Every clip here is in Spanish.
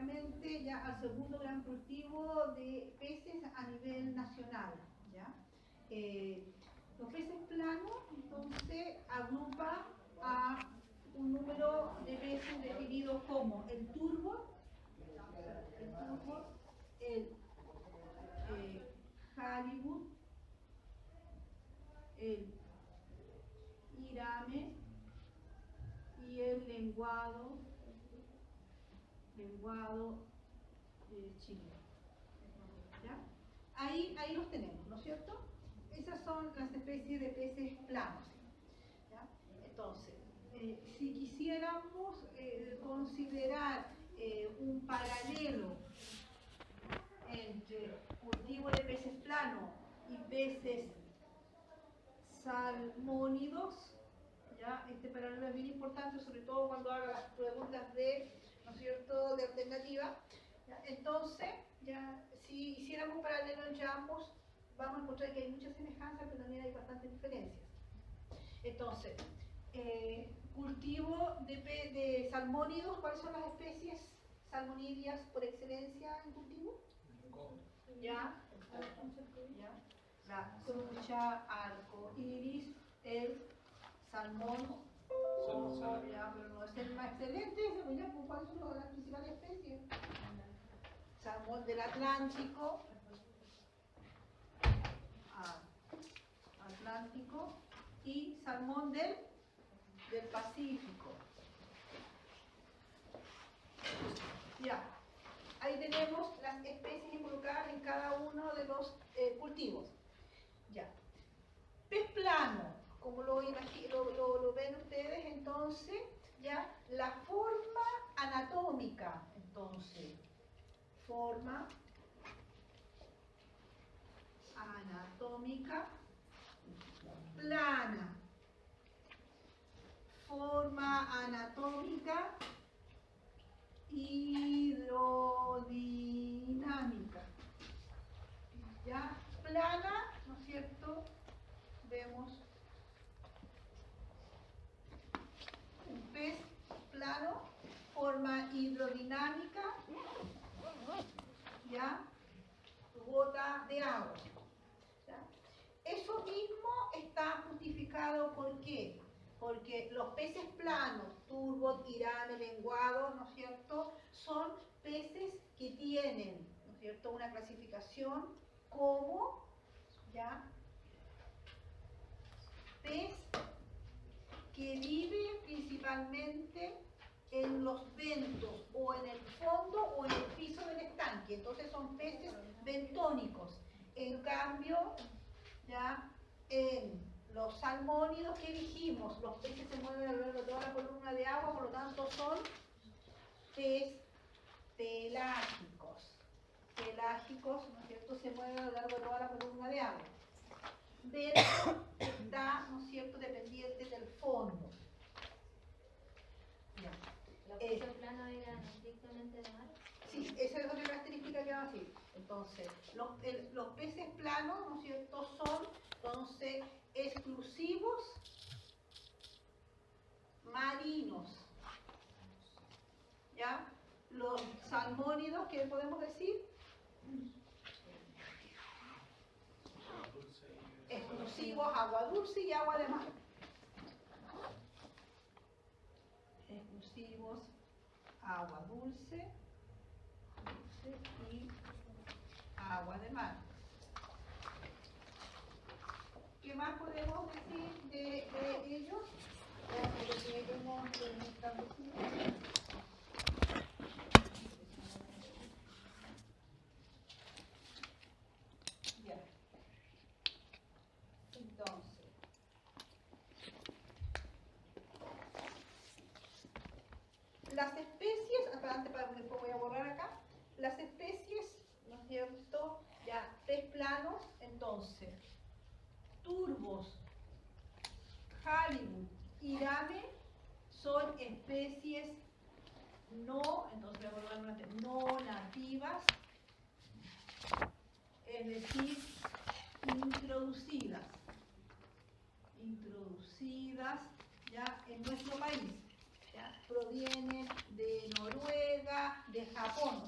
prácticamente ya al segundo gran cultivo de peces a nivel nacional, ¿ya? Los peces planos, entonces, agrupa a un número de peces definido como el turbo, el halibut, el irame y el lenguado chileno. ¿Ya? Ahí los tenemos, ¿no es cierto? Esas son las especies de peces planos. ¿Ya? Entonces, si quisiéramos considerar un paralelo entre cultivo de peces planos y peces salmónidos, ¿ya? Este paralelo es bien importante, sobre todo cuando haga las preguntas de, ¿no es cierto?, de alternativa. ¿Ya? Entonces, ya, si hiciéramos un paralelo entre ambos, vamos a encontrar que hay muchas semejanzas, pero también hay bastantes diferencias. Entonces, cultivo de salmónidos, ¿cuáles son las especies salmonídeas por excelencia en cultivo? Ya, la trucha, arco iris, el salmón. Ya, pero no es el más excelente, ¿cuáles son las principales especies? Salmón del Atlántico, y salmón del Pacífico. Ya, ahí tenemos las especies involucradas en cada uno de los cultivos. Ya, pez plano, como lo ven ustedes, entonces, ya, la forma anatómica, entonces, forma anatómica plana, forma anatómica hidrodinámica. Ya, plana, ¿no es cierto? Vemos un pez plano, forma hidrodinámica, ya, gota de agua. ¿Ya? Eso mismo está justificado, ¿por qué? Porque los peces planos, turbot, irame, lenguado, ¿no es cierto?, son peces que tienen, ¿no es cierto?, una clasificación como, ¿ya?, pez que vive principalmente en los ventos, o en el fondo o en el piso del estanque. Entonces son peces bentónicos. En cambio, ya en los salmónidos que dijimos, los peces se mueven a lo largo de toda la columna de agua, por lo tanto son pez pelágicos. Pelágicos, ¿no es cierto?, se mueven a lo largo de toda la columna de agua. Pero está, ¿no es cierto?, dependiente del fondo. Ya. ¿Los peces planos eran estrictamente de mar? Sí, esa es otra característica que va a decir. Entonces, los peces planos, ¿no es cierto?, son entonces exclusivos marinos. ¿Ya? Los salmónidos, ¿qué podemos decir? Exclusivos agua dulce y agua de mar. Exclusivos agua dulce y agua de mar. ¿Qué más podemos decir de ellos? Ya. Entonces, las especies, después voy a borrar acá, las especies, ¿no es cierto? Ya, pez planos, entonces, turbos, halibut, irame, son especies no, entonces voy a borrar una vez, no nativas, es decir, introducidas ya en nuestro país. ¿Ya? Provienen de Noruega, de Japón.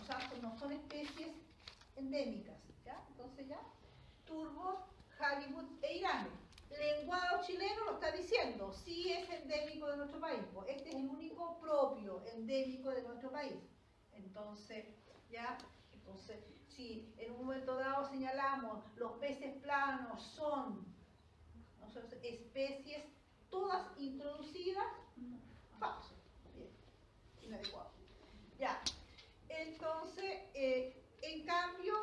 endémicas, ¿ya? Entonces ya, turbo, halibut e irame. Lenguado chileno lo está diciendo, sí es endémico de nuestro país, pues este es el único propio endémico de nuestro país. Entonces, ya, entonces, si en un momento dado señalamos los peces planos son especies todas introducidas, falso, bien, inadecuado. Ya, entonces, en cambio,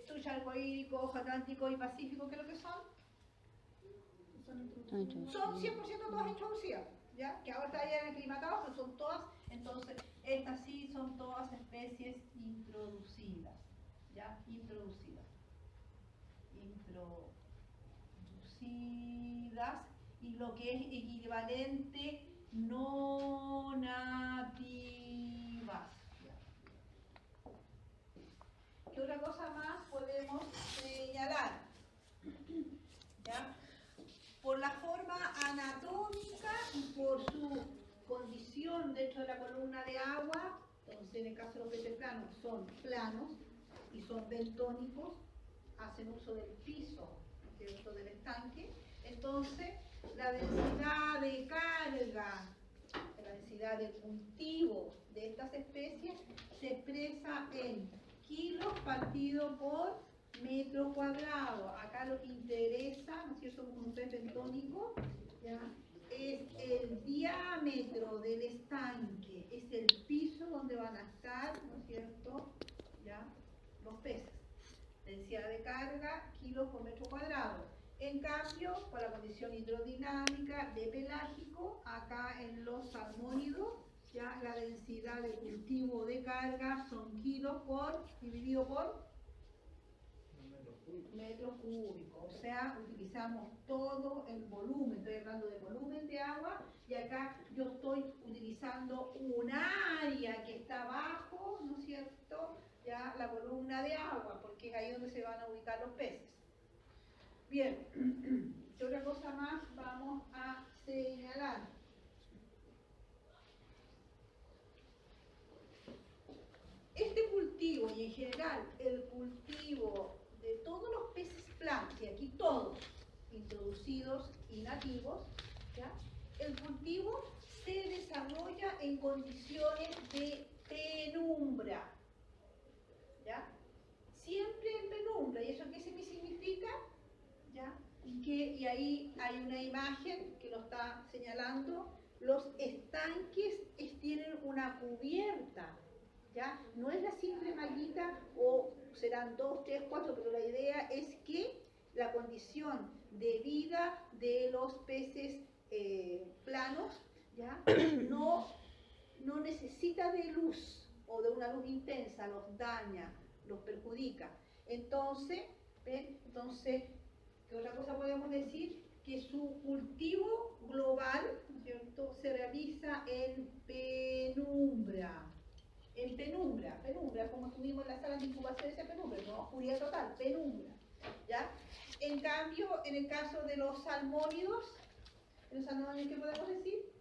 trucha arcoírico, ojo atlántico y pacífico, ¿qué es lo que son? Son 100% todas introducidas, ¿ya? Que ahora está ya aclimatados, pero son todas, entonces, estas sí son todas especies introducidas, ¿ya? Introducidas, y lo que es equivalente no nativas. ¿Qué otra cosa más podemos señalar? ¿Ya? Por la forma anatómica y por su condición dentro de la columna de agua, entonces en el caso de los peces planos son planos y son bentónicos, hacen uso del piso, ¿cierto?, del estanque. Entonces la densidad de carga, la densidad de cultivo de estas especies se expresa en kilos partido por metro cuadrado. Acá lo que interesa, ¿no es cierto?, como un pez bentónico, ¿ya?, es el diámetro del estanque, es el piso donde van a estar, ¿no es cierto?, ¿ya?, los peces. Densidad de carga, kilos por metro cuadrado. En cambio, por la condición hidrodinámica de pelágico, acá en los salmónidos, ya la densidad de cultivo de carga son kilos por, dividido por metros cúbicos. O sea, utilizamos todo el volumen, estoy hablando de volumen de agua, y acá yo estoy utilizando un área que está abajo, ¿no es cierto?, ya la columna de agua, porque es ahí donde se van a ubicar los peces. Bien, ¿qué otra cosa más vamos a señalar? Este cultivo, y en general el cultivo de todos los peces planos, y aquí todos, introducidos y nativos, ¿ya?, el cultivo se desarrolla en condiciones de penumbra, ¿ya? Siempre en penumbra. ¿Y eso qué significa? ¿Ya? Y ahí hay una imagen que lo está señalando. Los estanques tienen una cubierta, ¿ya? No es la simple mallita, o serán 2, 3, 4, pero la idea es que la condición de vida de los peces planos, ¿ya?, no necesita de luz o de una luz intensa, los daña, los perjudica. Entonces, ¿ven? Entonces, ¿qué otra cosa podemos decir? Que su cultivo global, ¿no es cierto?, se realiza en penumbra. En penumbra, como estuvimos en la sala de incubación, esa penumbra, no oscuridad total, penumbra, ¿ya? En cambio, en el caso de los salmónidos, ¿qué podemos decir?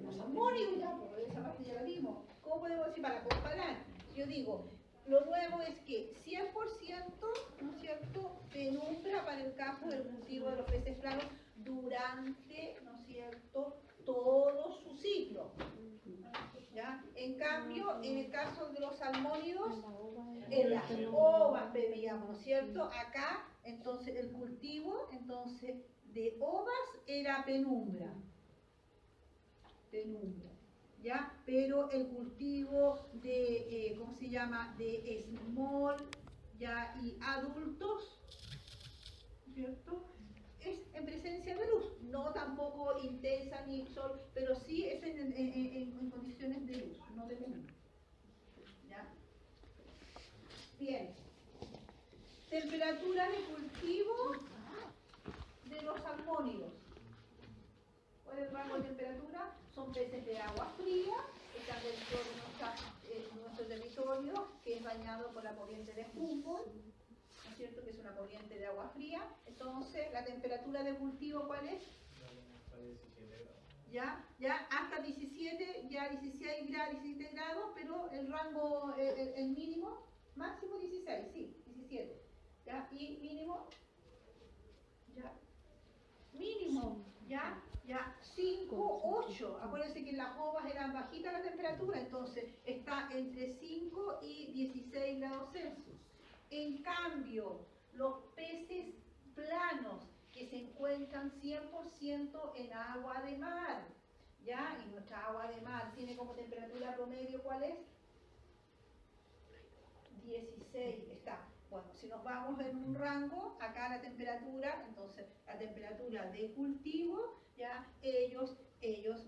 Los salmónidos, ya, por esa parte ya la vimos. ¿Cómo podemos decir para comparar? Yo digo, lo nuevo es que 100%, ¿no es cierto?, penumbra para el caso del cultivo de los peces planos durante, ¿no es cierto?, todo su ciclo, ¿ya? En cambio, en el caso de los salmónidos, en las ovas veíamos, ¿no es cierto?, acá, entonces, el cultivo, entonces, de ovas era penumbra, ¿ya? Pero el cultivo de, ¿cómo se llama?, de small, ¿ya?, y adultos, ¿cierto?, es en presencia de luz, no tampoco intensa ni sol, pero sí es en condiciones de luz, no de penumbra, ¿ya? Bien, temperatura de cultivo de los salmónidos. ¿Cuál es el rango de temperatura? Son peces de agua fría, están dentro de nuestro territorio, que es bañado por la corriente de Humboldt, ¿no es cierto?, que es una corriente de agua fría. Entonces, ¿la temperatura de cultivo cuál es? Ya hasta 17, ya 16 grados, 17 grados, pero el rango, el mínimo, máximo 16, sí, 17. ¿Ya? Y mínimo, ya, mínimo, ya, 5, 8. Acuérdense que en las ovas eran bajitas la temperatura, entonces está entre 5 y 16 grados Celsius. En cambio, los peces planos que se encuentran 100% en agua de mar, ¿ya? Y nuestra agua de mar tiene como temperatura promedio, ¿cuál es? 16 está. Bueno, si nos vamos en un rango, acá la temperatura, entonces la temperatura de cultivo, ya ellos,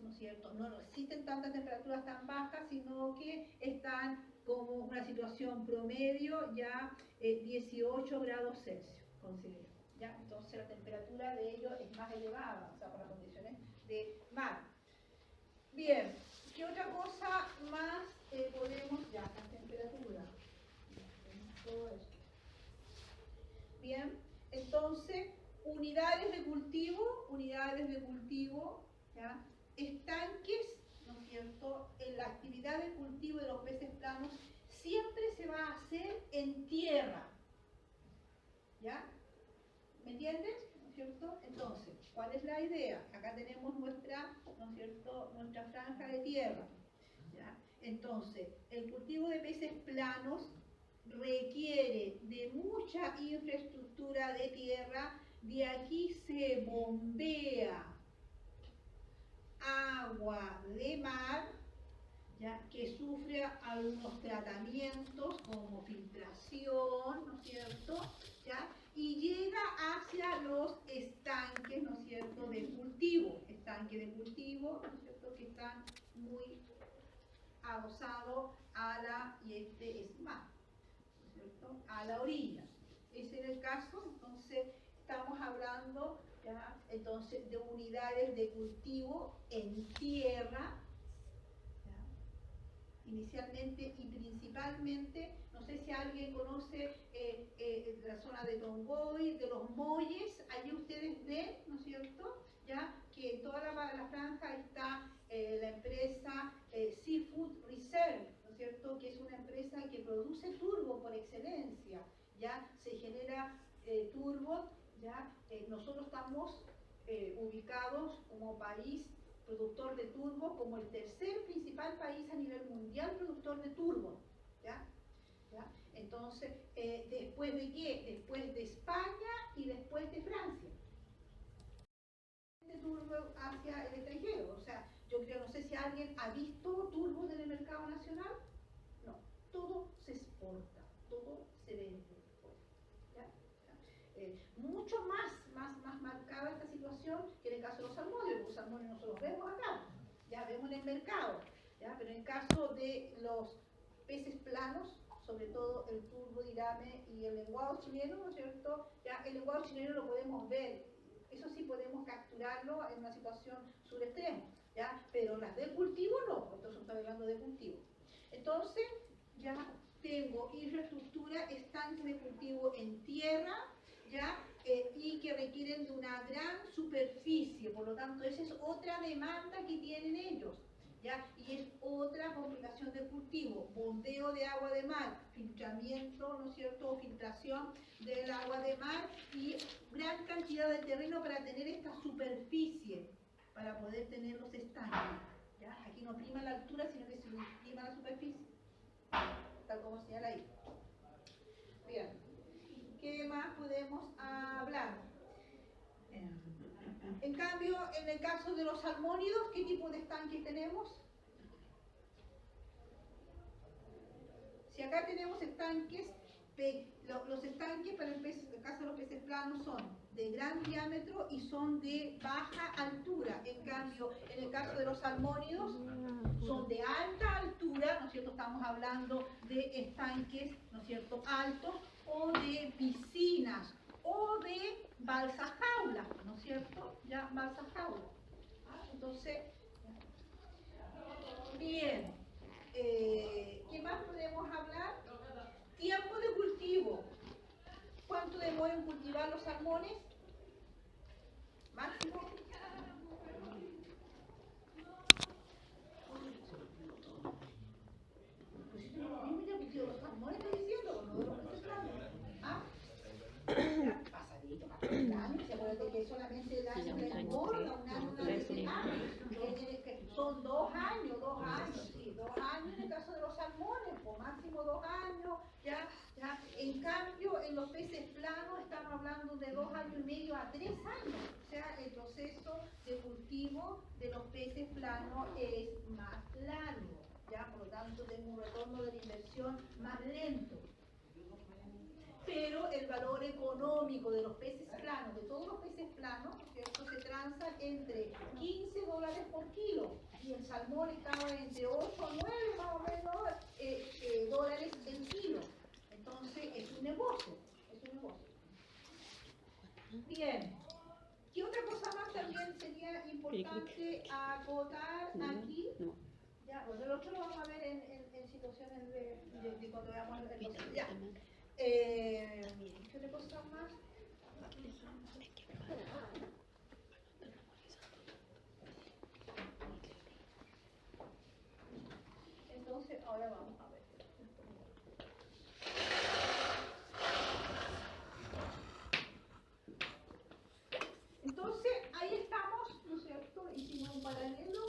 ¿no es cierto?, no resisten tantas temperaturas tan bajas, sino que están como una situación promedio, ya 18 grados Celsius, considero. ¿Ya? Entonces la temperatura de ellos es más elevada, o sea, por las condiciones de mar. Bien, ¿qué otra cosa más podemos? Ya, la temperatura. Todo esto. Bien, entonces, unidades de cultivo, ¿ya? Estanques, ¿no es cierto? En la actividad de cultivo de los peces planos siempre se va a hacer en tierra, ¿ya? ¿Me entiendes? ¿No es cierto? Entonces, ¿cuál es la idea? Acá tenemos nuestra, ¿no es cierto?, nuestra franja de tierra, ¿ya? Entonces, el cultivo de peces planos requiere de mucha infraestructura de tierra. De aquí se bombea agua de mar, ¿ya?, que sufre algunos tratamientos como filtración, ¿no es cierto?, ¿ya?, y llega hacia los estanques, ¿no es cierto?, de cultivo, ¿no es cierto?, que están muy adosados a la, y este es mar, ¿no es cierto?, a la orilla. Ese es el caso. Entonces estamos hablando, ¿ya?, entonces, de unidades de cultivo en tierra, inicialmente y principalmente. No sé si alguien conoce la zona de Tongoy, de los Molles. Allí ustedes ven, ¿no es cierto?, ya que en toda la franja está la empresa Seafood Reserve, ¿no es cierto?, que es una empresa que produce turbo por excelencia, ya se genera turbo, ya nosotros estamos ubicados como país productor de turbo, como el tercer principal país a nivel mundial productor de turbo, ¿ya? ¿Ya? Entonces, ¿después de qué? Después de España y después de Francia. Este turbo hacia el extranjero, o sea, yo creo, no sé si alguien ha visto turbos en el mercado nacional. No, todo se exporta, todo se vende. ¿Ya? Mucho más marcada esta situación que en el caso de los salmónidos. Los salmónidos nosotros vemos acá, ya vemos en el mercado, ¿ya? Pero en el caso de los peces planos, sobre todo el turbo, dirame y el lenguado chileno, ¿no es cierto? Ya el lenguado chileno lo podemos ver, eso sí podemos capturarlo en una situación surextrema, ¿ya? Pero las de cultivo no, entonces estamos hablando de cultivo. Entonces, ya tengo infraestructura, estanques de cultivo en tierra, ¿ya? Y que requieren de una gran superficie, por lo tanto esa es otra demanda que tienen ellos, ¿ya? Y es otra complicación de cultivo, bombeo de agua de mar, filtramiento, ¿no es cierto?, o filtración del agua de mar y gran cantidad de terreno para tener esta superficie, para poder tener los estanques, ¿ya? Aquí no prima la altura, sino que se prima la superficie, tal como señala ahí. Bien. ¿Qué más podemos hablar? En cambio, en el caso de los salmónidos, ¿qué tipo de estanques tenemos? Si acá tenemos estanques, los estanques para el caso de los peces planos son de gran diámetro y son de baja altura. En cambio, en el caso de los salmónidos, son de alta altura, ¿no es cierto? Estamos hablando de estanques, ¿no es cierto?, altos, o de piscinas, o de balsas jaulas, ¿no es cierto? Ya, balsas jaulas. Entonces, bien, ¿qué más podemos hablar? Tiempo de cultivo. ¿Cuánto demoran en cultivar los salmones? Máximo caso de los salmones, por máximo 2 años, ya. En cambio, en los peces planos estamos hablando de 2 años y medio a 3 años. O sea, el proceso de cultivo de los peces planos es más largo, ya. Por lo tanto, tengo un retorno de la inversión más lento. Pero el valor económico de los peces planos, de todos los peces planos, ¿cierto?, se transan entre $15 por kilo, y el salmón estaba entre 8 o 9 más o menos dólares el kilo. Entonces es un negocio, es un negocio. Bien, ¿qué otra cosa más también sería importante acotar aquí? Ya, bueno, el otro lo vamos a ver en situaciones de cuando veamos el proceso. Ya. ¿Qué otra cosa más? Entonces, ahora vamos a ver. Entonces, ahí estamos, ¿no es cierto? Hicimos un paralelo,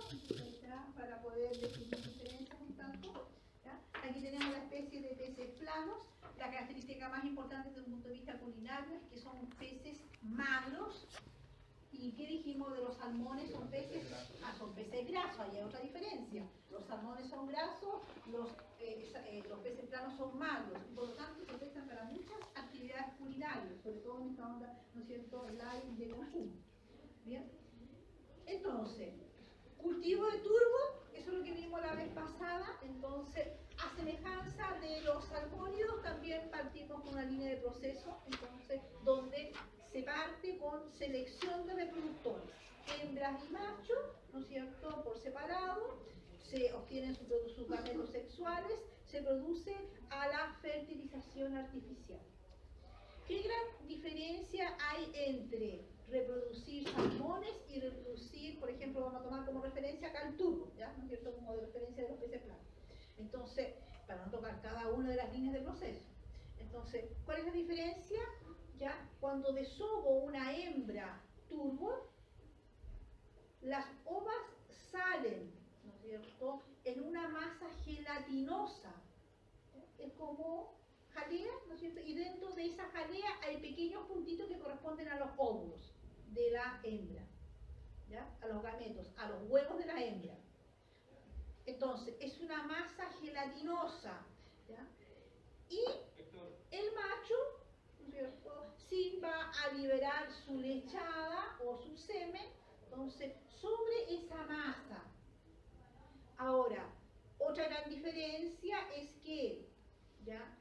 ¿ya?, para poder definir diferencias un tanto, ¿ya? Aquí tenemos la especie de peces planos. La característica más importante desde un punto de vista culinario es que son peces magros. ¿Y qué dijimos de los salmones? Son peces grasos, ahí hay otra diferencia. Los salmones son grasos, los peces planos son magros, y por lo tanto se prestan para muchas actividades culinarias, sobre todo en esta onda, ¿no es cierto?, light de consumo. Bien. Entonces, cultivo de turbo, eso es lo que vimos la vez pasada. Entonces, a semejanza de los salmónidos, también partimos con una línea de proceso, entonces, donde se parte con selección de reproductores, hembras y machos, ¿no es cierto?, por separado, se obtienen sus gametos sexuales, se produce a la fertilización artificial. ¿Qué gran diferencia hay entre reproducir salmones y reproducir, por ejemplo, vamos a tomar como referencia acá el turbo, ¿ya?, ¿no es cierto?, como de referencia de los peces planos? Entonces, para no tocar cada una de las líneas de proceso. Entonces, ¿cuál es la diferencia? ¿Ya? Cuando desovo una hembra turbo, las ovas salen, ¿no es cierto?, en una masa gelatinosa. ¿Ya? Es como jalea, ¿no es cierto? Y dentro de esa jalea hay pequeños puntitos que corresponden a los óvulos de la hembra, ¿ya?, a los gametos, a los huevos de la hembra. Entonces, es una masa gelatinosa, ¿ya? Y el macho, ¿no es cierto?, sí va a liberar su lechada o su semen, entonces, sobre esa masa. Ahora, otra gran diferencia es que, ¿ya?,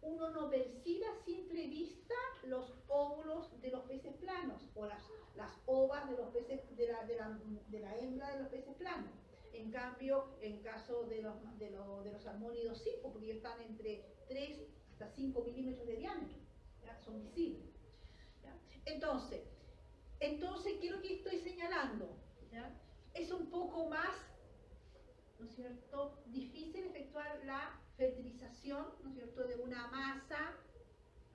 uno no percibe a simple vista los óvulos de los peces planos o las ovas de los peces de la hembra de los peces planos. En cambio, en caso de los salmónidos sí, porque están entre 3 hasta 5 milímetros de diámetro, ¿ya?, son visibles, ¿ya? Entonces, ¿qué es lo que estoy señalando? ¿Ya? Es un poco más, ¿no es cierto?, difícil efectuar la fertilización, ¿no es cierto?, de una masa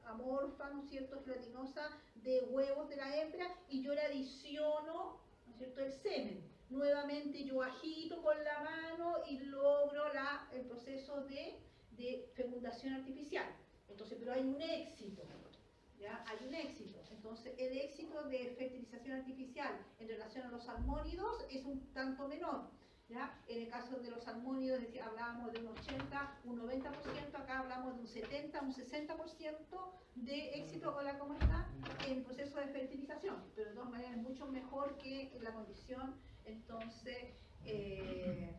amorfa, ¿no es cierto?, gelatinosa de huevos de la hembra, y yo le adiciono, ¿no es cierto?, el semen. Nuevamente yo agito con la mano y logro el proceso de fecundación artificial. Entonces, pero hay un éxito, ¿ya? Hay un éxito. Entonces, el éxito de fertilización artificial en relación a los salmónidos es un tanto menor, ¿ya? En el caso de los salmónidos hablábamos de un 80, un 90%, acá hablamos de un 70, un 60% de éxito. Hola, ¿cómo está? En proceso de fertilización, pero de todas maneras es mucho mejor que la condición, entonces, que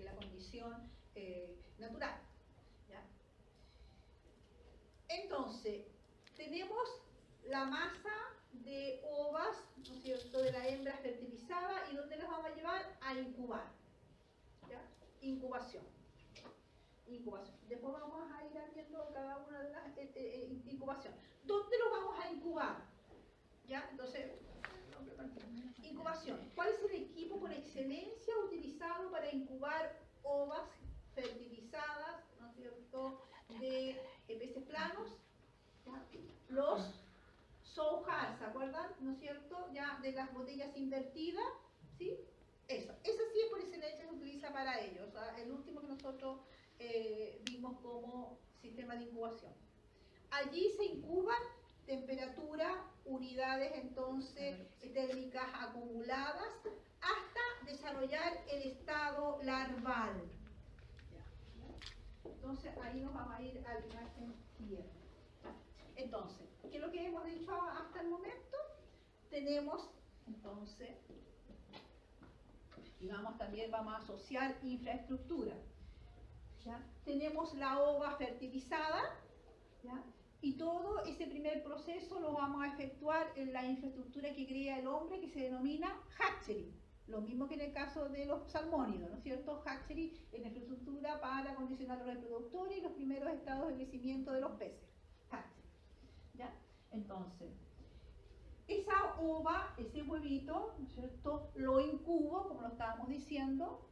la condición natural, ¿ya? Entonces, tenemos la masa de ovas, ¿no es cierto?, de la hembra fertilizada, y ¿dónde las vamos a llevar? A incubar, ¿ya? Incubación. Incubación. Después vamos a ir viendo cada una de las incubaciones. ¿Dónde lo vamos a incubar? ¿Ya? Entonces, incubación. ¿Cuál es el equipo por excelencia utilizado para incubar ovas fertilizadas, ¿no es cierto?, de peces planos? ¿Ya? Los Sow Hard, ¿se acuerdan? ¿No es cierto? Ya de las botellas invertidas, ¿sí? Eso sí es por excelencia, se utiliza para ellos. O sea, el último que nosotros vimos como sistema de incubación. Allí se incuban temperatura, unidades entonces térmicas acumuladas hasta desarrollar el estado larval. Entonces ahí nos vamos a ir a la imagen siguiente. Entonces, ¿qué es lo que hemos dicho hasta el momento? Tenemos entonces, y también vamos a asociar infraestructura. ¿Ya? Tenemos la ova fertilizada, ¿ya? Y todo ese primer proceso lo vamos a efectuar en la infraestructura que crea el hombre, que se denomina hatchery. Lo mismo que en el caso de los salmónidos, ¿no es cierto? Hatchery es la infraestructura para condicionar los reproductores y los primeros estados de crecimiento de los peces. Hatchery. ¿Ya? Entonces, esa ova, ese huevito, ¿no es cierto? Lo incubo, como lo estábamos diciendo,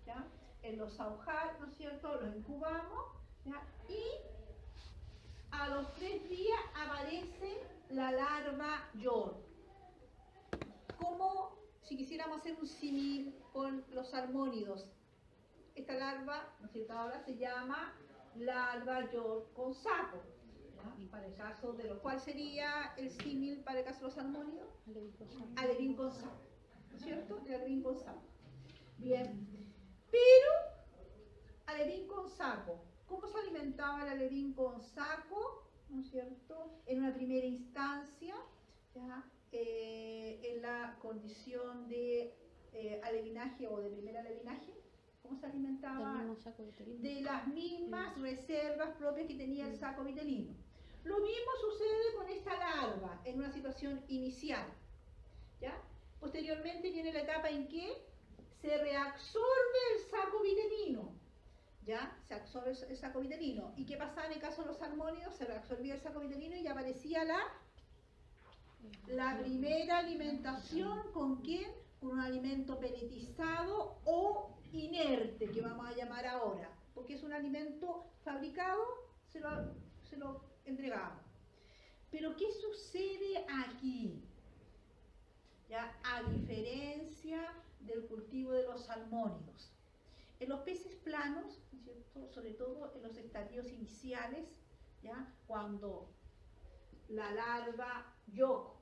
¿ya? En los saujar, ¿no es cierto? Lo incubamos, ¿ya? Y a los 3 días aparece la larva York. Como si quisiéramos hacer un símil con los salmónidos. Esta larva, ¿no es cierto? Ahora se llama larva York con saco. ¿Ya? Y para el caso de lo cual sería el símil para el caso de los salmónidos, alevín con saco. ¿No es cierto? El alevín con saco. Bien. Pero, alevín con saco. ¿Cómo se alimentaba el alevín con saco? ¿No es cierto? En una primera instancia, ¿ya? En la condición de alevinaje o de primer alevinaje, ¿cómo se alimentaba? De las mismas reservas propias que tenía el saco vitelino. Lo mismo sucede con esta larva en una situación inicial, ¿ya? Posteriormente viene la etapa en que se reabsorbe el saco vitelino. ¿Ya? Se absorbe el saco vitelino. ¿Y qué pasaba en el caso de los salmónidos? Se reabsorbía el saco vitelino y aparecía la primera alimentación. ¿Con quién? Con un alimento peletizado o inerte, que vamos a llamar ahora. Porque es un alimento fabricado, se lo entregamos. Pero ¿qué sucede aquí? ¿Ya? A diferencia del cultivo de los salmónidos. En los peces planos, ¿no es cierto? Sobre todo en los estadios iniciales, ¿ya? Cuando la larva York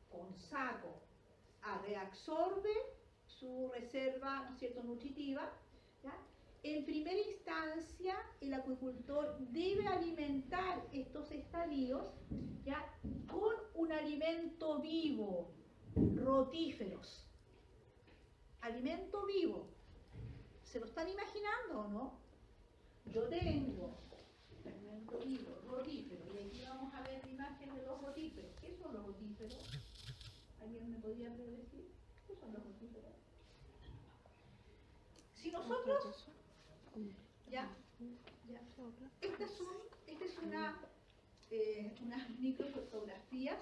con saco reabsorbe su reserva, ¿no es cierto?, nutritiva, ¿ya? En primera instancia, el acuicultor debe alimentar estos estadios, ¿ya?, con un alimento vivo, rotíferos. Alimento vivo. ¿Se lo están imaginando o no? Yo tengo alimento vivo, rotífero, y aquí vamos a ver la imagen de los rotíferos. ¿Qué son los rotíferos? ¿Alguien me podría decir? ¿Qué son los rotíferos? Si nosotros, ya, estas es unas microfotografías,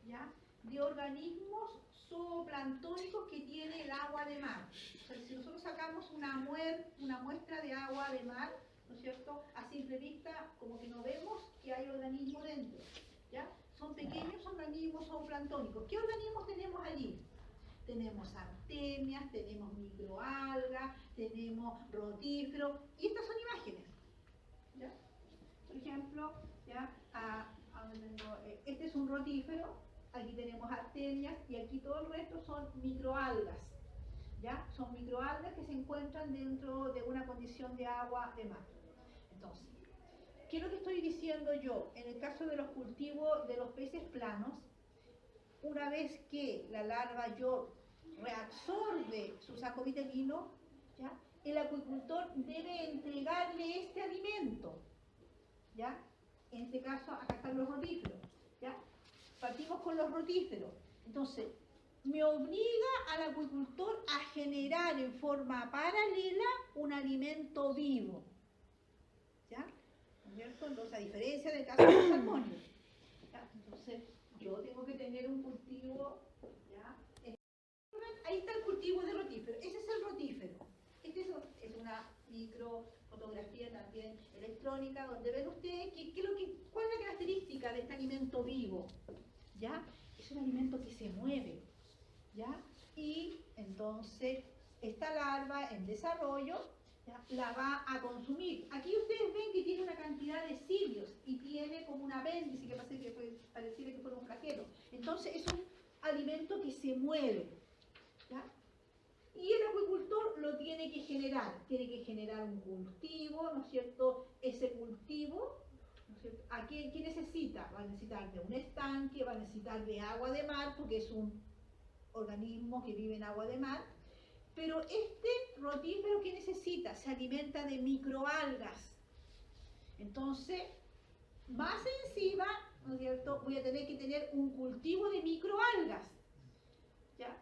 ya, de organismos zooplanctónicos que tiene el agua de mar. O sea, si nosotros sacamos una muestra de agua de mar, ¿no es cierto?, a simple vista, como que no vemos que hay organismos dentro, ¿ya? Son pequeños organismos zooplanctónicos. ¿Qué organismos tenemos allí? Tenemos artemias, tenemos microalgas, tenemos rotíferos, y estas son imágenes, ¿ya? Por ejemplo, ¿ya? Este es un rotífero, aquí tenemos artemias, y aquí todo el resto son microalgas, ¿ya? Son microalgas que se encuentran dentro de una condición de agua de mar. Entonces, ¿qué es lo que estoy diciendo yo? En el caso de los cultivos de los peces planos, una vez que la larva York reabsorbe su saco vitelino, ¿ya?, el acuicultor debe entregarle este alimento, ¿ya? En este caso, acá están los rotíferos, ¿ya? Partimos con los rotíferos. Entonces, me obliga al acuicultor a generar en forma paralela un alimento vivo, ¿ya? ¿No es cierto? Entonces, a diferencia del caso de los salmónidos, ¿ya? Entonces, yo tengo que tener un cultivo, ¿ya? Ahí está el cultivo de rotífero. Ese es el rotífero. Este es una microfotografía también electrónica, donde ven ustedes cuál es la característica de este alimento vivo, ¿ya? Es un alimento que se mueve, ¿ya? Y entonces esta larva en desarrollo, ¿ya?, la va a consumir. Aquí ustedes ven que tiene una cantidad de cilios y tiene como un apéndice que pareciera que fuera un flagelo. Entonces es un alimento que se mueve, ¿ya? Y el acuicultor lo tiene que generar un cultivo, ¿no es cierto? Ese cultivo, ¿no es cierto?, ¿a qué necesita? Va a necesitar de un estanque, va a necesitar de agua de mar, porque es un organismo que vive en agua de mar. Pero este rotífero, ¿qué necesita? Se alimenta de microalgas. Entonces, más encima, ¿no es cierto?, voy a tener que tener un cultivo de microalgas, ¿ya?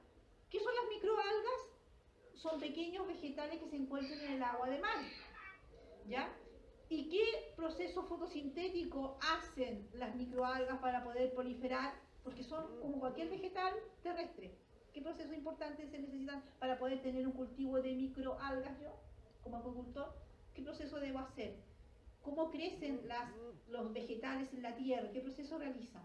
¿Qué son las microalgas? Son pequeños vegetales que se encuentran en el agua de mar, ¿ya? ¿Y qué proceso fotosintético hacen las microalgas para poder proliferar? Porque son como cualquier vegetal terrestre. ¿Qué proceso importante se necesitan para poder tener un cultivo de microalgas yo, como acuicultor? ¿Qué proceso debo hacer? ¿Cómo crecen los vegetales en la tierra? ¿Qué proceso realizan?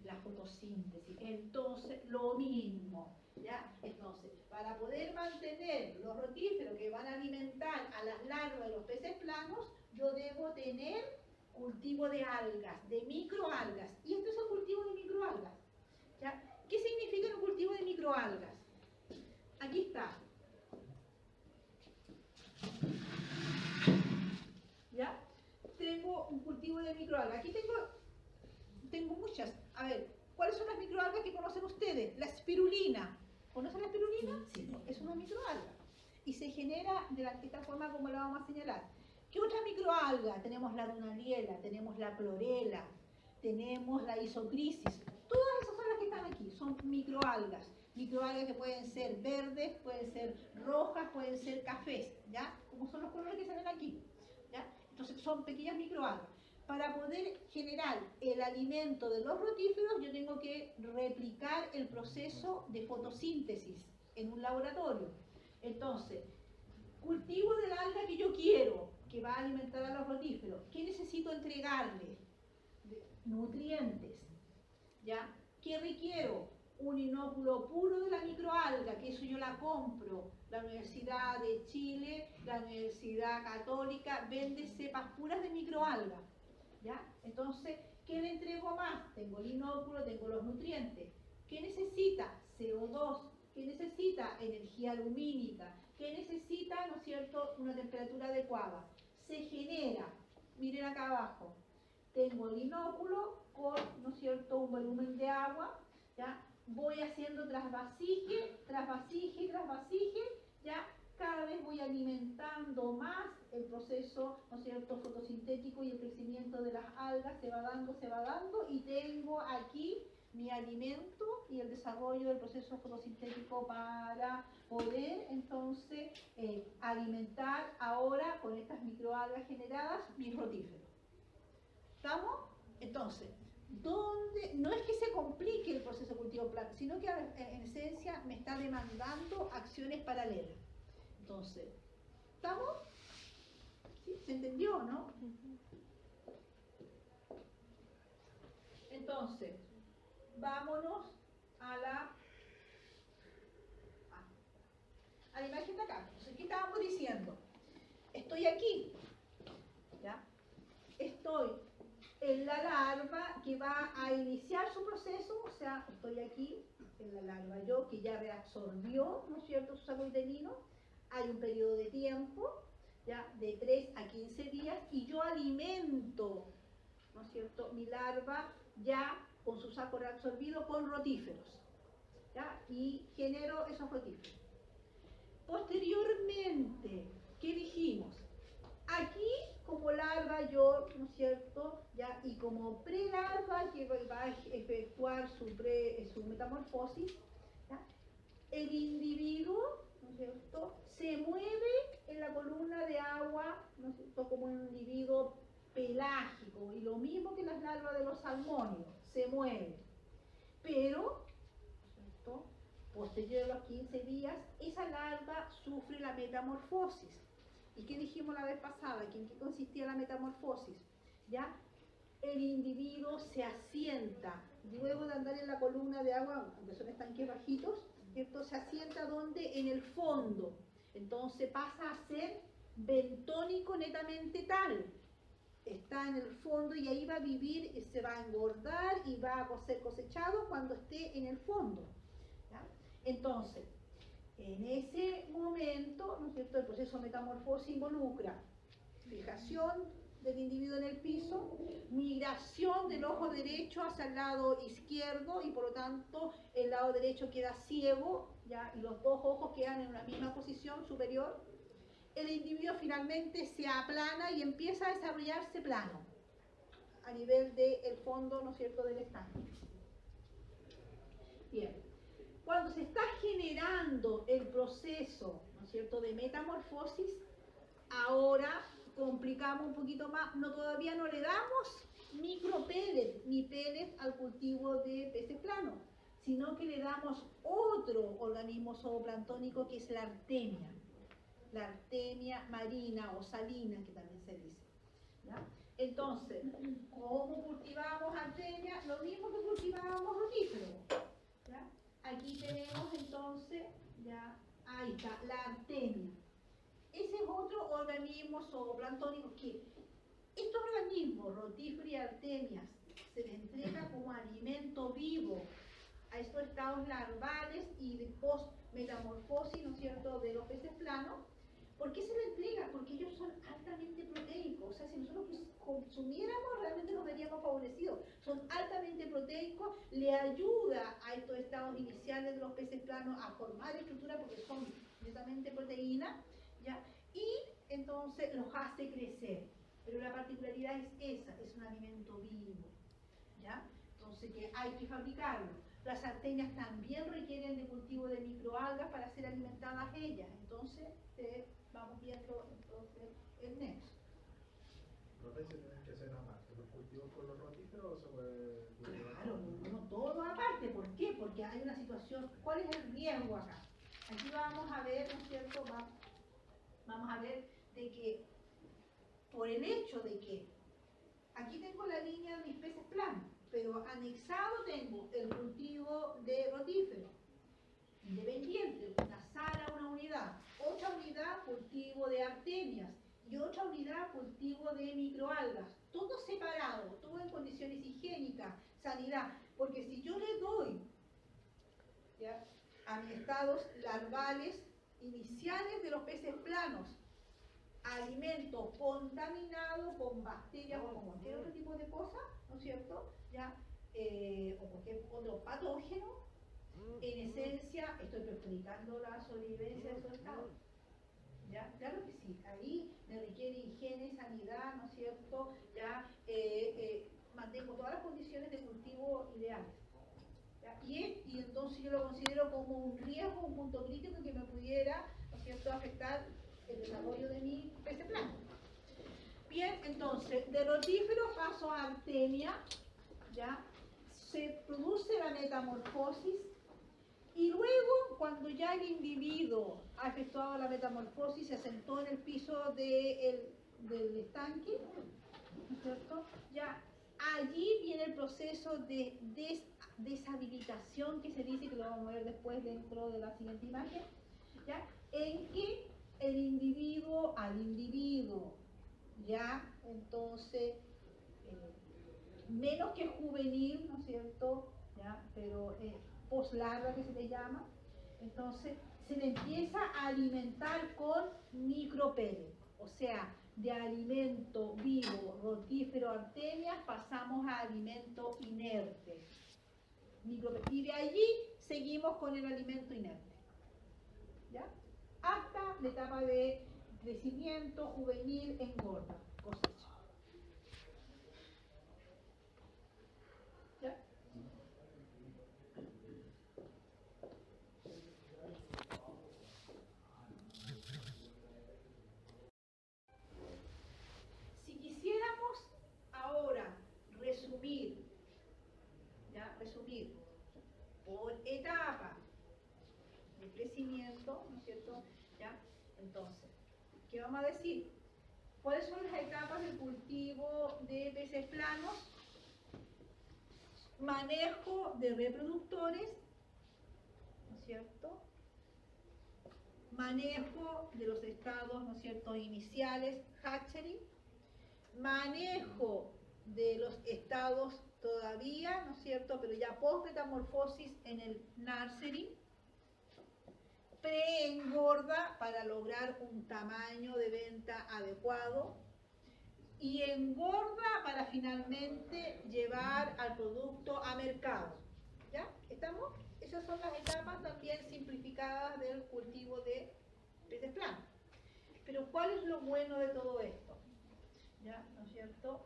La fotosíntesis. Entonces, lo mismo, ¿ya? Entonces, para poder mantener los rotíferos que van a alimentar a las larvas de los peces planos, yo debo tener cultivo de algas, de microalgas. Y esto es el cultivo de microalgas, ¿ya? ¿Qué significa un cultivo de microalgas? Aquí está. ¿Ya? Tengo un cultivo de microalgas. Aquí tengo muchas. A ver, ¿cuáles son las microalgas que conocen ustedes? La espirulina. ¿Conocen la espirulina? Sí. Es una microalga. Y se genera de esta forma como la vamos a señalar. ¿Qué otra microalga? Tenemos la dunaliela, tenemos la clorela, tenemos la isocrisis. Todas esas son las que están aquí, son microalgas. Microalgas que pueden ser verdes, pueden ser rojas, pueden ser cafés, ¿ya? Como son los colores que se ven aquí, ¿ya? Entonces son pequeñas microalgas. Para poder generar el alimento de los rotíferos, yo tengo que replicar el proceso de fotosíntesis en un laboratorio. Entonces, cultivo del alga que yo quiero, que va a alimentar a los rotíferos. ¿Qué necesito entregarle? Nutrientes, ¿ya? ¿Qué requiero? Un inóculo puro de la microalga, que eso yo la compro. La Universidad de Chile, la Universidad Católica, vende cepas puras de microalga, ¿ya? Entonces, ¿qué le entrego más? Tengo el inóculo, tengo los nutrientes. ¿Qué necesita? CO2. ¿Qué necesita? Energía lumínica. ¿Qué necesita, no es cierto?, una temperatura adecuada. Se genera, miren acá abajo, tengo el inóculo con, ¿no es cierto?, un volumen de agua, ¿ya? Voy haciendo trasvasije, ¿ya? Cada vez voy alimentando más el proceso, ¿no es cierto?, fotosintético, y el crecimiento de las algas se va dando, y tengo aquí mi alimento y el desarrollo del proceso fotosintético para poder entonces alimentar ahora con estas microalgas generadas mis rotíferos. ¿Estamos? Entonces, no es que se complique el proceso cultivo plano, sino que en esencia me está demandando acciones paralelas. Entonces, ¿estamos? ¿Sí? ¿Se entendió, no? Entonces, vámonos a la imagen de acá. Entonces, ¿qué estábamos diciendo? Estoy aquí, ¿ya? Estoy en la larva que va a iniciar su proceso, o sea, estoy aquí en la larva yo, que ya reabsorbió, ¿no es cierto?, su saco uterino. Hay un periodo de tiempo, ¿ya?, de 3 a 15 días, y yo alimento, ¿no es cierto?, mi larva ya con su saco reabsorbido con rotíferos, ¿ya?, y genero esos rotíferos. Posteriormente, ¿qué dijimos? Aquí, como larva yo, ¿no es cierto?, ¿ya?, y como prelarva que va a efectuar su metamorfosis, ¿ya?, el individuo, ¿no es cierto?, se mueve en la columna de agua, ¿no es cierto?, como un individuo pelágico, y lo mismo que las larvas de los salmónidos, se mueve. Pero, ¿no es cierto?, posterior a los 15 días, esa larva sufre la metamorfosis. ¿Y qué dijimos la vez pasada? ¿En qué consistía la metamorfosis? ¿Ya? El individuo se asienta, luego de andar en la columna de agua, aunque son estanques bajitos, ¿cierto?, se asienta donde dónde? En el fondo. Entonces pasa a ser bentónico netamente tal. Está en el fondo y ahí va a vivir, y se va a engordar y va a ser cosechado cuando esté en el fondo. ¿Ya? Entonces, en ese momento, ¿no es cierto?, el proceso de metamorfosis involucra fijación del individuo en el piso, migración del ojo derecho hacia el lado izquierdo y por lo tanto el lado derecho queda ciego, ¿ya? Y los dos ojos quedan en una misma posición superior. El individuo finalmente se aplana y empieza a desarrollarse plano a nivel del fondo, ¿no es cierto?, del estanque. Bien, cuando se está generando el proceso, ¿no es cierto?, de metamorfosis, ahora complicamos un poquito más, todavía no le damos micropellets ni pellets al cultivo de peces planos, sino que le damos otro organismo zooplanctónico que es la artemia marina o salina, que también se dice. ¿Ya? Entonces, ¿cómo cultivamos artemia? Lo mismo que cultivábamos rotífero. ¿Ya? Aquí tenemos entonces, ya, ahí está, la artemia. Ese es otro organismo zooplanctónico que estos organismos, rotíferos y artemias, se les entrega como alimento vivo a estos estados larvales y de post-metamorfosis, ¿no es cierto?, de los peces planos. ¿Por qué se les entrega? Porque ellos son altamente proteicos. O sea, si nosotros consumiéramos, realmente nos veríamos favorecidos. Son altamente proteicos, le ayuda a estos estados iniciales de los peces planos a formar estructura porque son netamente proteínas, ¿ya? Y entonces los hace crecer. Pero la particularidad es esa, es un alimento vivo, ¿ya? Entonces que hay que fabricarlo. Las artemias también requieren de cultivo de microalgas para ser alimentadas ellas. Entonces, vamos viendo entonces el nexo. ¿Profe, se tienen que hacer aparte los cultivos con los rotíferos o se puede cultivar? Claro, no todo aparte. ¿Por qué? Porque hay una situación. ¿Cuál es el riesgo acá? Aquí vamos a ver, ¿no es cierto? Vamos a ver de que por el hecho de que aquí tengo la línea de mis peces planos, pero anexado tengo el cultivo de rotíferos, independiente, una sala, una unidad, otra unidad cultivo de artemias y otra unidad cultivo de microalgas, todo separado, todo en condiciones higiénicas, sanidad, porque si yo le doy, ¿ya?, a mis estados larvales iniciales de los peces planos alimento contaminado con bacterias o con cualquier otro tipo de cosa, ¿no es cierto?, ¿ya? O cualquier otro patógeno, en esencia estoy perjudicando la sobrevivencia de esos estados. ¿Ya? Claro que sí, ahí me requiere higiene, sanidad, ¿no es cierto? ¿Ya? Mantengo todas las condiciones de cultivo ideales. ¿Ya? Y entonces yo lo considero como un riesgo, un punto crítico que me pudiera, ¿no es cierto?, afectar el desarrollo de mi pez plano. Bien, entonces, de rotífero paso a artemia, ¿ya? Se produce la metamorfosis y luego, cuando ya el individuo ha efectuado la metamorfosis, se asentó en el piso del estanque, ¿no es cierto?, ya allí viene el proceso de deshabilitación que se dice, que lo vamos a ver después dentro de la siguiente imagen, ¿ya?, en que el individuo al individuo, ya, entonces, menos que juvenil, ¿no es cierto?, ya, pero poslarva que se le llama, entonces se le empieza a alimentar con micropellets, o sea, de alimento vivo, rotífero, artemias, pasamos a alimento inerte, y de allí seguimos con el alimento inerte, ¿ya?, hasta la etapa de crecimiento juvenil, engorda, cosecha. ¿Ya? Si quisiéramos ahora resumir, ¿ya?, resumir por etapa de crecimiento, ¿no es cierto?, ¿ya? Entonces, ¿qué vamos a decir? ¿Cuáles son las etapas del cultivo de peces planos? Manejo de reproductores, ¿no es cierto? manejo de los estados, ¿no es cierto?, iniciales, hatchery, manejo de los estados todavía, ¿no es cierto?, pero ya post-metamorfosis en el nursery, pre-engorda para lograr un tamaño de venta adecuado y engorda para finalmente llevar al producto a mercado. ¿Ya? ¿Estamos? Esas son las etapas también simplificadas del cultivo de peces planos. Pero ¿cuál es lo bueno de todo esto? ¿Ya? ¿No es cierto?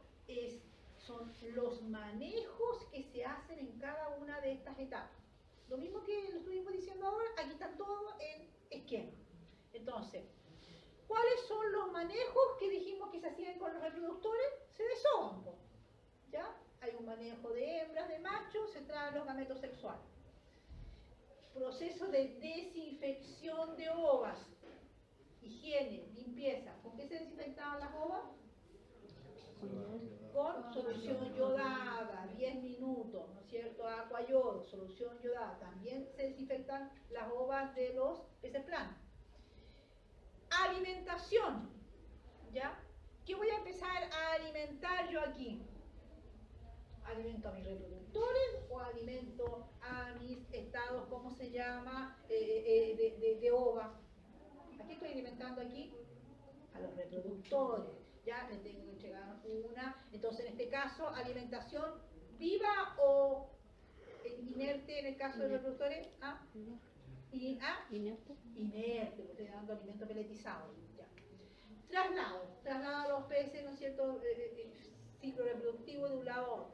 Son los manejos que se hacen en cada una de estas etapas. Lo mismo que lo estuvimos diciendo ahora, aquí está todo en esquema. Entonces, ¿cuáles son los manejos que dijimos que se hacían con los reproductores? Se desovan, ¿ya? Hay un manejo de hembras, de machos, se traen los gametos sexuales. Proceso de desinfección de ovas, higiene, limpieza. ¿Con qué se desinfectaban las ovas? Con solución yodada, 10 minutos, ¿no es cierto? Agua yodo, solución yodada. También se desinfectan las ovas de los peces planos. Alimentación, ¿ya? ¿Qué voy a empezar a alimentar yo aquí? ¿Alimento a mis reproductores o alimento a mis estados, ¿cómo se llama?, de ova? ¿A qué estoy alimentando aquí? A los reproductores. Ya les tengo que entregar una. Entonces, en este caso, alimentación viva o inerte en el caso de los reproductores. Inerte. Inerte, porque estoy dando alimento peletizado. Ya. Traslado a los peces, ¿no es cierto?, ciclo reproductivo de un lado a otro.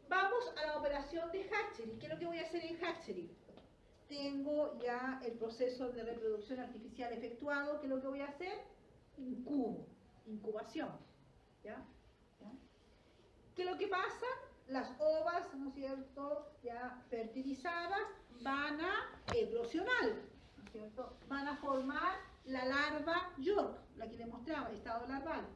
Vamos a la operación de hatchery. ¿Qué es lo que voy a hacer en hatchery? Tengo ya el proceso de reproducción artificial efectuado. ¿Qué es lo que voy a hacer? Incubación. ¿Ya? ¿Qué es lo que pasa? Las ovas, ¿no es cierto?, ya fertilizadas, van a eclosionar, ¿no es cierto?, van a formar la larva York, la que le mostraba, el estado larval.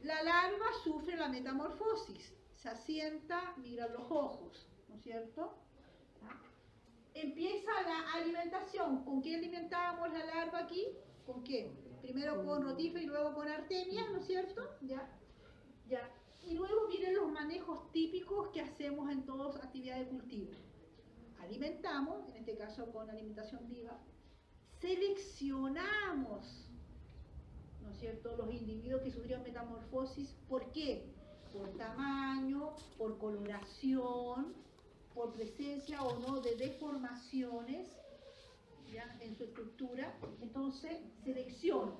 La larva sufre la metamorfosis, se asienta, migran los ojos, ¿no es cierto? ¿Ya? Empieza la alimentación. ¿Con qué alimentábamos la larva aquí? ¿Con qué? Primero con rotífera y luego con artemia, ¿no es cierto? ¿Ya? Y luego vienen los manejos típicos que hacemos en todas actividades de cultivo. Alimentamos, en este caso con alimentación viva, seleccionamos, ¿no es cierto?, los individuos que sufrieron metamorfosis. ¿Por qué? Por tamaño, por coloración, por presencia o no de deformaciones, ¿ya?, en su estructura. Entonces, selecciono,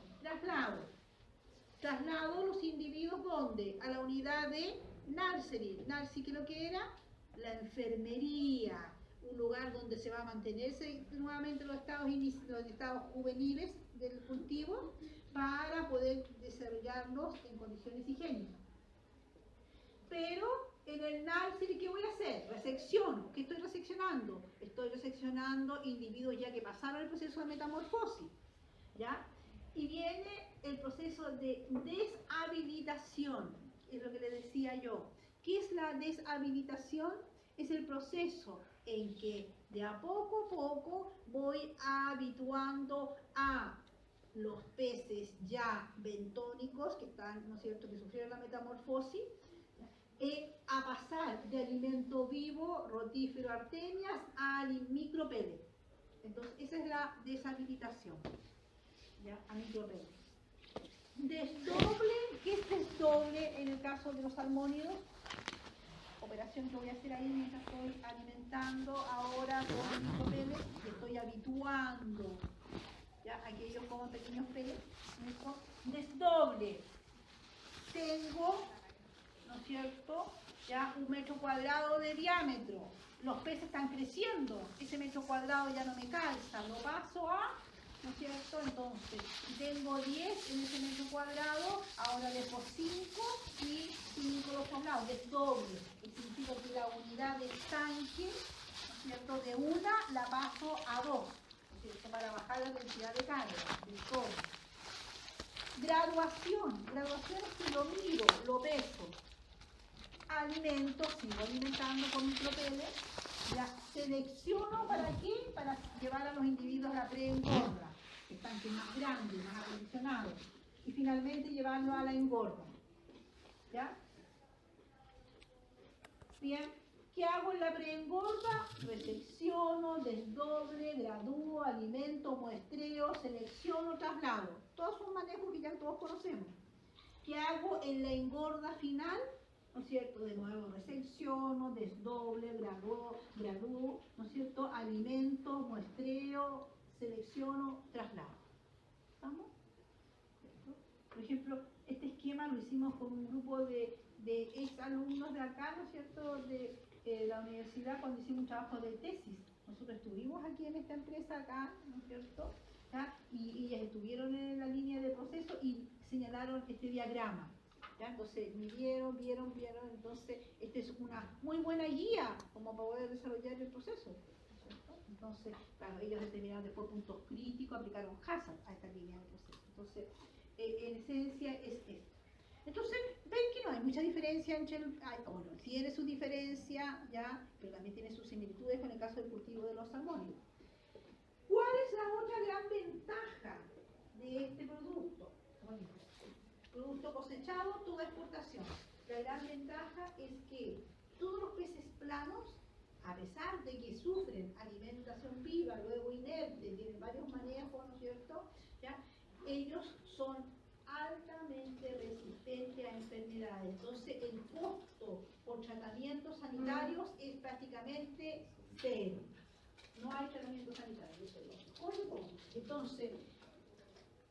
traslado los individuos, ¿dónde? A la unidad de nursery. Nursery, ¿qué es lo que era? La enfermería, un lugar donde se va a mantenerse nuevamente los estados juveniles del cultivo para poder desarrollarlos en condiciones higiénicas. Pero en el nursery, ¿qué voy a hacer? Resecciono. ¿Qué estoy reseccionando? Estoy reseccionando individuos ya que pasaron el proceso de metamorfosis, ¿ya? Y viene el proceso de deshabilitación, es lo que le decía yo. ¿Qué es la deshabilitación? Es el proceso en que de a poco voy habituando a los peces ya bentónicos que están, ¿no es cierto?, que sufrieron la metamorfosis, a pasar de alimento vivo, rotífero, artemias, a micropele. Entonces, esa es la deshabilitación, ¿ya?, a micropele. Desdoble. ¿Qué es desdoble en el caso de los salmónidos? Operación que voy a hacer ahí mientras estoy alimentando ahora con micropeles, que estoy habituando, ¿ya?, a que ellos coman pequeños peles. Desdoble. Tengo, ¿no es cierto?, ya 1 metro cuadrado de diámetro. Los peces están creciendo, ese metro cuadrado ya no me calza, lo paso a, ¿no es cierto? Entonces, si tengo 10 en ese metro cuadrado, ahora dejo 5 y 5 los poblados, desdoble. Significa que la unidad del tanque, ¿no es cierto?, de una la paso a 2, ¿no es cierto?, para bajar la densidad de carga, desdoble. Graduación es que lo miro, lo peso. Alimento, sigo alimentando con micropeles. Ya selecciono, ¿para qué? Para llevar a los individuos a la pre-engorda. estanques más grandes, más acondicionados, y finalmente llevarlo a la engorda. ¿Ya? Bien, ¿qué hago en la preengorda? Resecciono, desdoble, gradúo, alimento, muestreo, selecciono, traslado. Todos son manejos que ya todos conocemos. ¿Qué hago en la engorda final? ¿No es cierto? De nuevo, resecciono, desdoble, gradúo, ¿no es cierto? Alimento, muestreo, selecciono, traslado. ¿Estamos? ¿Cierto? Por ejemplo, este esquema lo hicimos con un grupo de ex alumnos de acá, ¿no es cierto?, de la universidad, cuando hicimos un trabajo de tesis. Nosotros estuvimos aquí en esta empresa acá, ¿no es cierto?, ¿ya? Y ellas estuvieron en la línea de proceso y señalaron este diagrama. ¿Ya? Entonces, vieron, entonces, esta es una muy buena guía como para poder desarrollar el proceso. ¿Cierto? Entonces, claro, ellos determinaron después puntos críticos, aplicaron hazard a esta línea de proceso. Entonces, en esencia es esto. Entonces, ven que no hay mucha diferencia entre bueno, tiene su diferencia, ¿ya? Pero también tiene sus similitudes con el caso del cultivo de los salmónidos. ¿Cuál es la otra gran ventaja de este producto? Bueno, producto cosechado, toda exportación. La gran ventaja es que todos los peces planos, a pesar de que sufren alimentación viva, luego inerte, tienen varios manejos, ¿no es cierto? ¿Ya? Ellos son altamente resistentes a enfermedades. Entonces, el costo por tratamientos sanitarios es prácticamente cero. No hay tratamiento sanitario, eso es lo. Entonces,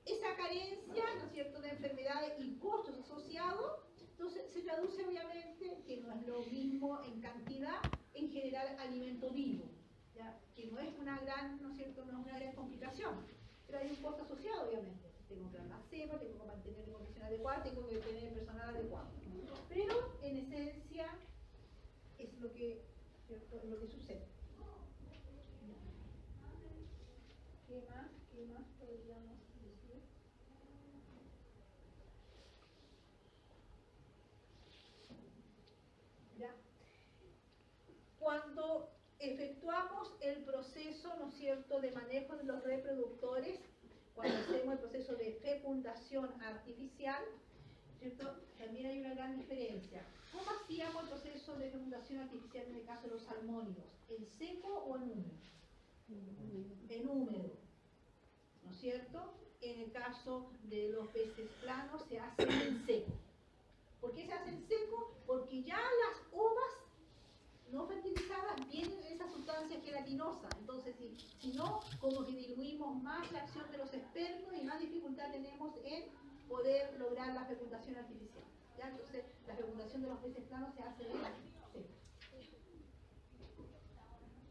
esa carencia, ¿no es cierto?, de enfermedades y costos asociados, entonces se traduce obviamente que no es lo mismo en cantidad en generar alimento vivo, ¿ya? Que no es una gran, ¿no es cierto?, no es una gran complicación, pero hay un costo asociado obviamente. Tengo que dar la ceba, tengo que mantener la condición adecuada, tengo que tener personal adecuado. Pero en esencia es lo que, ¿cierto?, es lo que sucede. ¿Qué más podríamos decir? ¿Ya? Cuando efectuamos el proceso, ¿no es cierto?, de manejo de los reproductores, cuando hacemos el proceso de fecundación artificial, ¿cierto?, también hay una gran diferencia. ¿Cómo hacíamos el proceso de fecundación artificial en el caso de los salmónidos? ¿En seco o en húmedo? En húmedo, ¿no es cierto? En el caso de los peces planos se hace en seco. ¿Por qué se hace en seco? Porque ya las ovas no fertilizadas vienen en esa sustancia gelatinosa. Entonces, si no, como que diluimos más la acción de los espermos y más dificultad tenemos en poder lograr la fecundación artificial. ¿Ya? Entonces, la fecundación de los peces planos se hace en seco.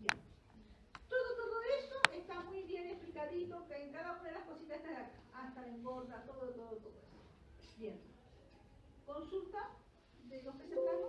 Bien. Todo eso está muy bien explicadito, que en cada una de las cositas está acá, hasta la engorda, todo eso. Bien. ¿Consulta de los peces planos?